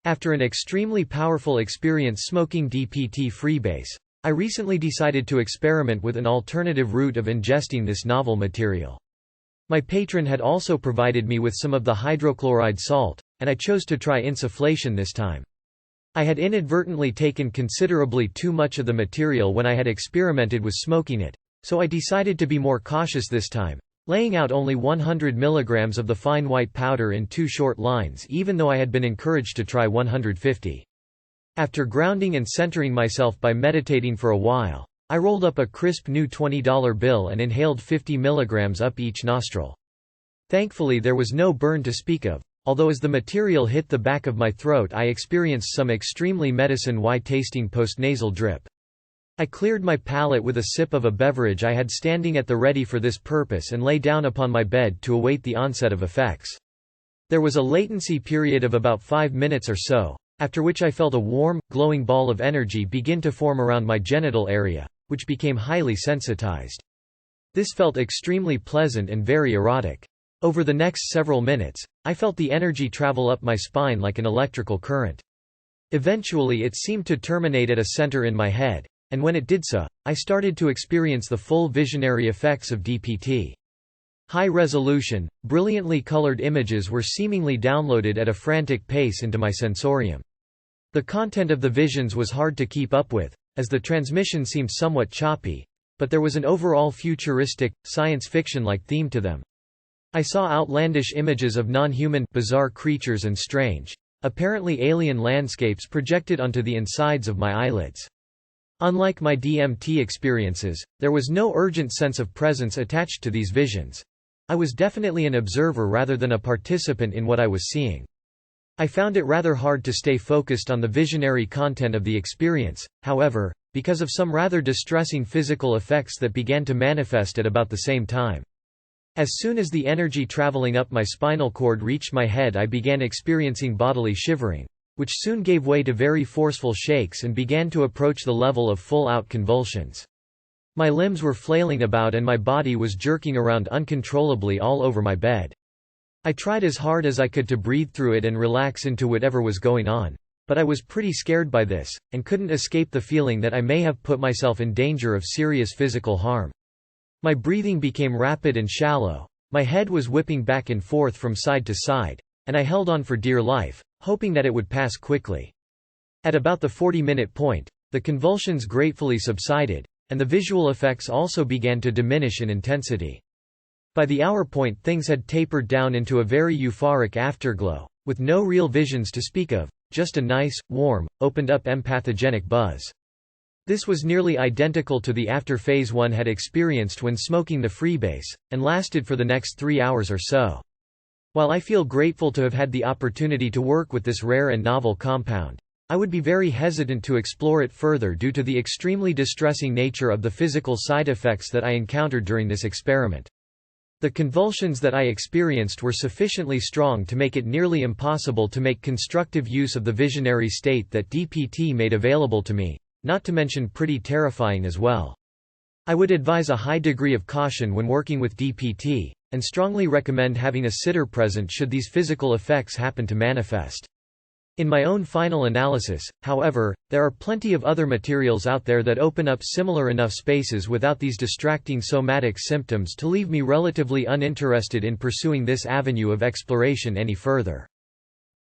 After an extremely powerful experience smoking DPT freebase, I recently decided to experiment with an alternative route of ingesting this novel material. My patron had also provided me with some of the hydrochloride salt, and I chose to try insufflation this time. I had inadvertently taken considerably too much of the material when I had experimented with smoking it, so I decided to be more cautious this time, laying out only 100 mg of the fine white powder in 2 short lines even though I had been encouraged to try 150. After grounding and centering myself by meditating for a while, I rolled up a crisp new $20 bill and inhaled 50 mg up each nostril. Thankfully there was no burn to speak of, although as the material hit the back of my throat I experienced some extremely medicine-y tasting post-nasal drip. I cleared my palate with a sip of a beverage I had standing at the ready for this purpose and lay down upon my bed to await the onset of effects. There was a latency period of about 5 minutes or so, after which I felt a warm, glowing ball of energy begin to form around my genital area, which became highly sensitized. This felt extremely pleasant and very erotic. Over the next several minutes, I felt the energy travel up my spine like an electrical current. Eventually it seemed to terminate at a center in my head, and when it did so, I started to experience the full visionary effects of DPT. High-resolution, brilliantly colored images were seemingly downloaded at a frantic pace into my sensorium. The content of the visions was hard to keep up with, as the transmission seemed somewhat choppy, but there was an overall futuristic, science fiction-like theme to them. I saw outlandish images of non-human, bizarre creatures and strange, apparently alien landscapes projected onto the insides of my eyelids. Unlike my DMT experiences, there was no urgent sense of presence attached to these visions. I was definitely an observer rather than a participant in what I was seeing. I found it rather hard to stay focused on the visionary content of the experience, however, because of some rather distressing physical effects that began to manifest at about the same time. As soon as the energy traveling up my spinal cord reached my head I began experiencing bodily shivering, which soon gave way to very forceful shakes and began to approach the level of full-out convulsions. My limbs were flailing about and my body was jerking around uncontrollably all over my bed. I tried as hard as I could to breathe through it and relax into whatever was going on, but I was pretty scared by this, and couldn't escape the feeling that I may have put myself in danger of serious physical harm. My breathing became rapid and shallow, my head was whipping back and forth from side to side, and I held on for dear life, hoping that it would pass quickly. At about the 40-minute point, the convulsions gratefully subsided, and the visual effects also began to diminish in intensity. By the hour point things had tapered down into a very euphoric afterglow, with no real visions to speak of, just a nice, warm, opened-up empathogenic buzz. This was nearly identical to the after phase one had experienced when smoking the freebase, and lasted for the next 3 hours or so. While I feel grateful to have had the opportunity to work with this rare and novel compound, I would be very hesitant to explore it further due to the extremely distressing nature of the physical side effects that I encountered during this experiment. The convulsions that I experienced were sufficiently strong to make it nearly impossible to make constructive use of the visionary state that DPT made available to me, not to mention pretty terrifying as well. I would advise a high degree of caution when working with DPT, and strongly recommend having a sitter present should these physical effects happen to manifest. In my own final analysis, however, there are plenty of other materials out there that open up similar enough spaces without these distracting somatic symptoms to leave me relatively uninterested in pursuing this avenue of exploration any further.